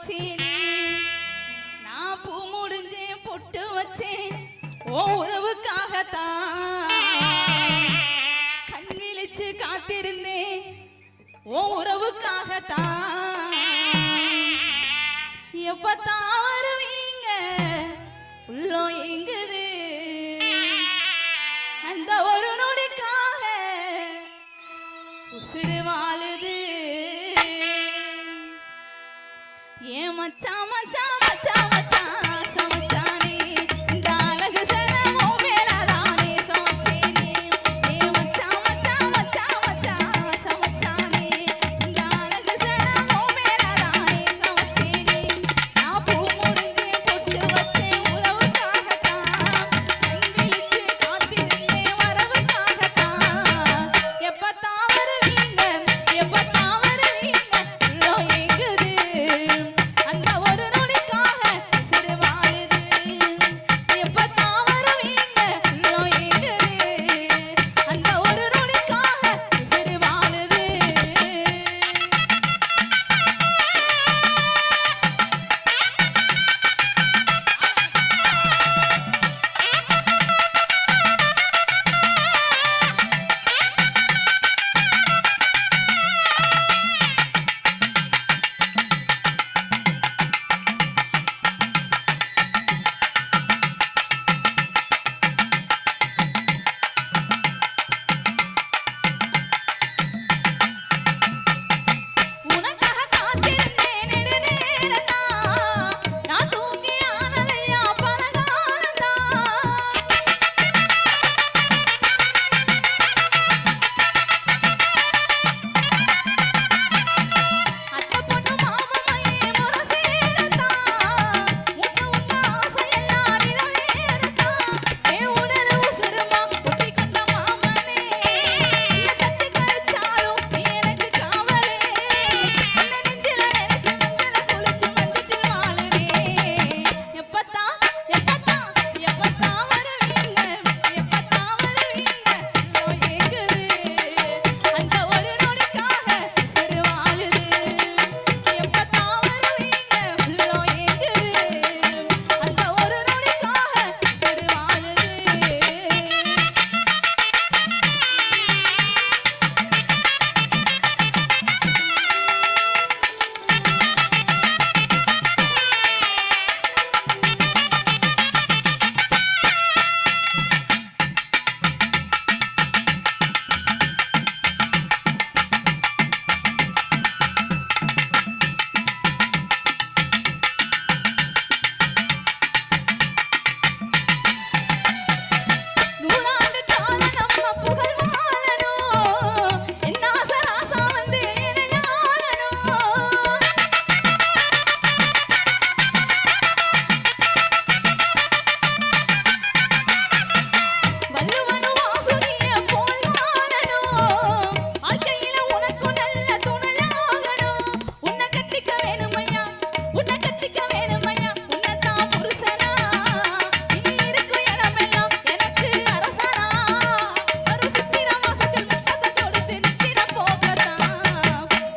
வச்சேன் நான் பூ முடிஞ்சேன் பொட்டு வச்சேன் ஓ உறவுக்காகத்தான் கண் விழிச்சு காத்திருந்தேன் ஓ உறவுக்காகத்தான் எப்பத்தான் வருவீங்க உள்ளோ எங்குது அந்த ஒரு நொடிக்காக உசிறு வாழுது ஏன் மச்சான் மச்சான் மச்சான் மச்சான் சமச்சானே இந்த அழகு சரமோ மேலதானே சமச்சேனே ஏன் மச்சான் மச்சான் மச்சான் மச்சான் சமச்சானே இந்த அழகு சரமோ மேலதானே சமச்சேனே நான் பூ முடிஞ்சேன் பொட்டு வச்சேன் உறவுக்காகத்தான் கண் விழிச்சு காத்திருந்தேன் வரவுக்காகத்தான் எப்பத்தான் வருவீங்க எப்பத்தான் வருவீங்க உள்ளோ எங்குது அந்த ஒரு நொடிக்காக சிறு வாழுது எப்பத்தான் வருவீங்க உள்ளோ எங்குது அந்த ஒரு நொடிக்காக சிறு வாழுது உனக்காக காத்திருந்தேன் நெடுநேரந்தா நான் தூங்கி ஆனதையா பலகாலந்தா அத்தை பொண்ணு மாமம்மையே முரசேரந்தா உங்க ஆசையெல்லாம் நிறைவேறந்தா என் உடல் உசுருமா ஒட்டி கொண்ட மாமனே இல்ல கத்தி கழிச்சாலும் நீ எனக்கு காவலே உன்னை நெஞ்சில நினைச்சு மஞ்சள குளிச்சு மஞ்சத்தில் வாழுவே எப்பத்தான் எப்பத்தான் எப்பத்தான் வருவீங்க எப்பத்தான் வருவீங்க உள்ளோ ஏங்குது அந்த ஒரு நொடிக்காக சிறு வாழுது எப்பத்தான் வருவீங்க உள்ளோ ஏங்குது அந்த ஒரு நொடிக்காக சிறு வாழுது நூறாண்டு காலம் நம்ம புகழ் வாழணும் என்ன ஆசராசா வந்து இணையாளணும் வள்ளுவனும் வாசுகிய போல் வாழணும் வாழ்க்கையில உனக்கு நல்ல துணையாகணும் உன்னை கட்டிக்க வேணுமையா உன்னை கட்டிக்க வேணுமையா உன்னைத்தான் புருஷனா இனி இருக்கும் இடமெல்லாம் எனக்கு அரசனா ஒரு சித்திர மாசத்தில் முத்தத்தை கொடுத்து நித்திர போகத்தான்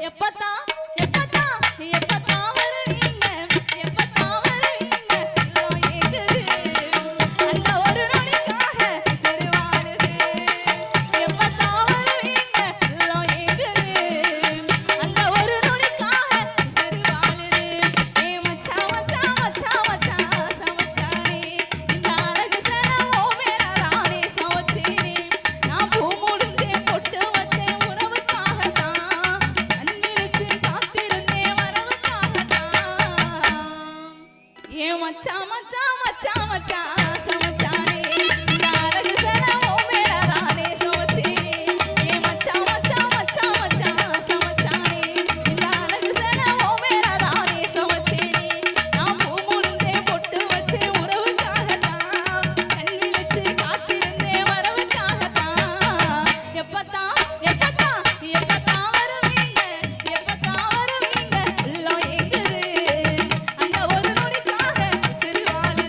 எப்பத்தான் எப்பத்தான் எப்பத்தான் வருவீங்க எப்பத்தான் வருவீங்க உள்ளோ ஏங்குது அந்த ஒரு நொடிக்காக சிறு வாழுது எப்பத்தான் வருவீங்க உள்ளோ ஏங்குது அந்த ஒரு நொடிக்காக சிறு வாழுது ஏன் மச்சான் மச்சான் மச்சான் மச்சான் சமச்சானே இந்த அழகு சரமோ மேலதானே சமச்சேனே நான் பூ முடிஞ்சேன் பொட்டு வச்சேன் உறவுக்காகத்தான் கண் விழிச்சு காத்திருந்தேன் வரவுக்காகத்தான் ஏன் மச்சான் மச்சான் மச்சான் மச்சான் சமச்சானே இந்த அழகு சரமோ மேலதானே சமச்சேனே ஏன் மச்சான் மச்சான் மச்சான் மச்சான் சமச்சானே இந்த அழகு சரமோ மேலதானே சமச்சேனே நான் பூ முடிஞ்சேன் பொட்டு வச்சேன் உறவுக்காகத்தான் கண் விழிச்சு காத்திருந்தேன் வரவுக்காகத்தான் எப்பத்தான் எப்பத்தான் எப்பத்தான் வருவீங்க எப்பத்தான் வருவீங்க உள்ளோ எங்குது அந்த ஒரு நொடிக்காக சிறு வாழுது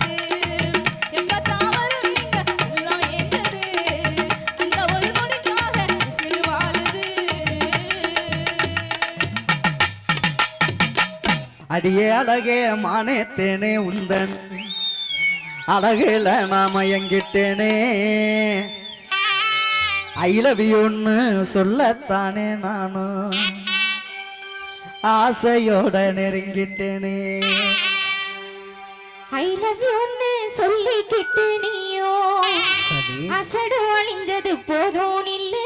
அடியே அழகே மானே தேனே உந்தன் அழகுல நாம எங்கிட்டேனே ஐ லவ் யூன்னு சொல்லத்தானே நானும் ஆசையோட நெருங்கிட்டேனே ஐ லவ் யூன்னு சொல்லிக்கிட்டு நீயோ அசடு அழிஞ்சது போதும் இல்ல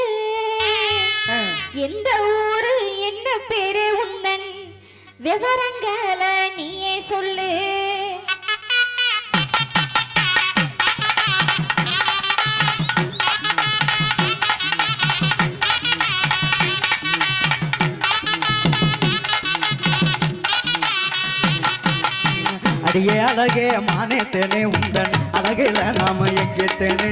எந்த ஊரு என்ன பேரு உந்தன் விவரங்களை நீயே சொல்லு அடியே அழகே மானே தேனே உந்தன் அழகில நாம எங்கிட்டேனே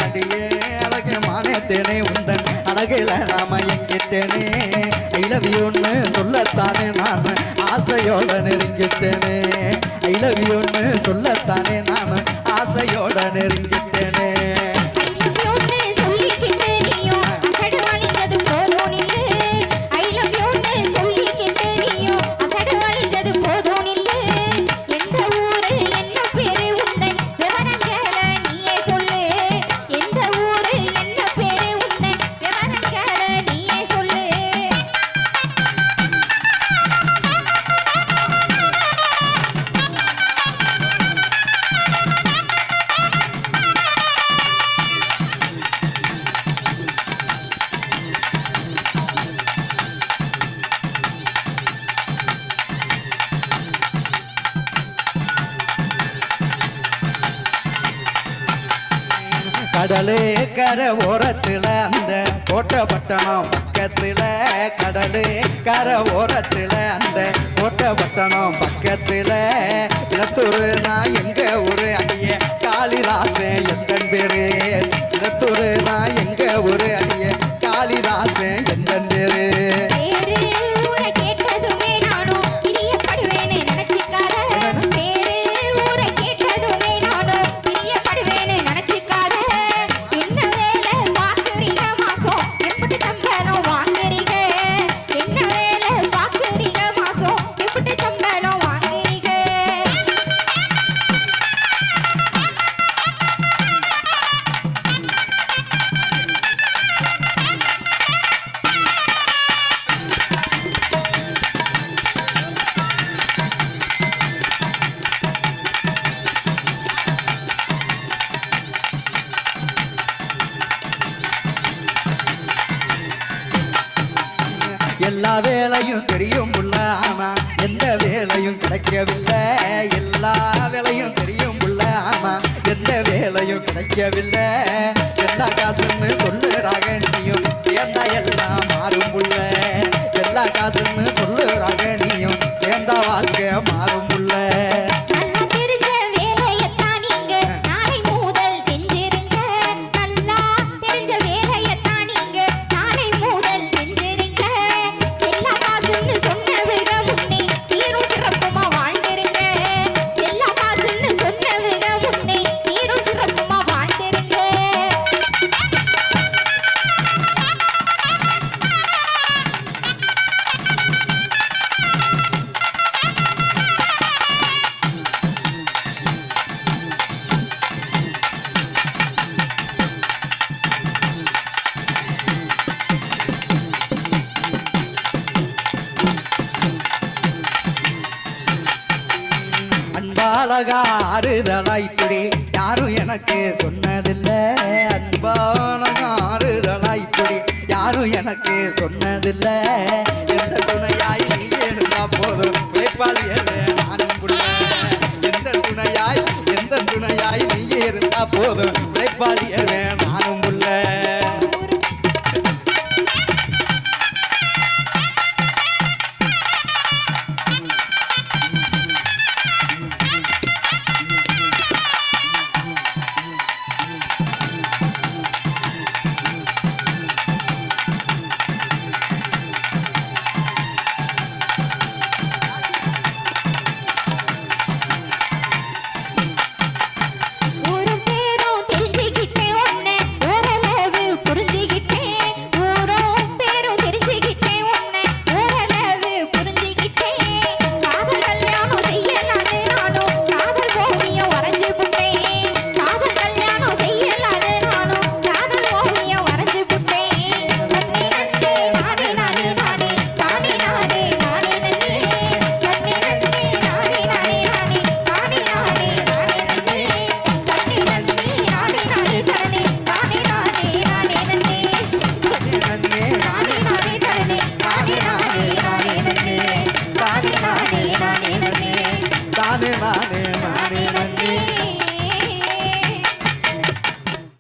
அடியே அழகே மானே தேனே உந்தன் அழகில நாம எங்கிட்டேனே ஐ லவ் யூன்னு சொல்லத்தானே நான் ஆசையோட நெருங்கிட்டேனே ஐ லவ் யூன்னு சொல்லத்தானே நான் ஆசையோட நெருங்கிட்டேனே கடலே கரை ஓரத்துல அந்த கோட்டப்பட்டணம் பக்கத்துல கடலே கரை ஓரத்துல அந்த கோட்டப்பட்டணம் பக்கத்துல இளத்தூர் நான் எங்க ஊரு அடிய காளிதாசன் எந்தன் பேரு இளத்தூர் நான் எங்க ஊரு அடிய காளிதாசன் எந்தன் பேரு எல்லா வேலையும் தெரியும் புள்ள ஆனா எந்த வேலையும் கிடைக்கவில்லை எல்லா வேலையும் தெரியும் புள்ள ஆனா எந்த வேலையும் கிடைக்கவில்லை செல்லா காசுன்னு சொல்லுறாங்க நீயும் சேர்ந்தா எல்லாம் மாறும் புள்ள செல்லா காசுன்னு சொல்லுறாங்க நீயும் சேர்ந்தா வாழ்க்கை மாறும் புள்ள அழகா ஆறுதலா இப்படி யாரும் எனக்கு சொன்னதில்லை அன்பாலகா ஆறுதலா இப்படி யாரும் எனக்கு சொன்னதில்லை எந்த துணையாய் நீ இருந்தா போதும் உழைப்பாளியவே நானும் புள்ள எந்த துணையாய் நீ இருந்தா போதும் உழைப்பாளியவே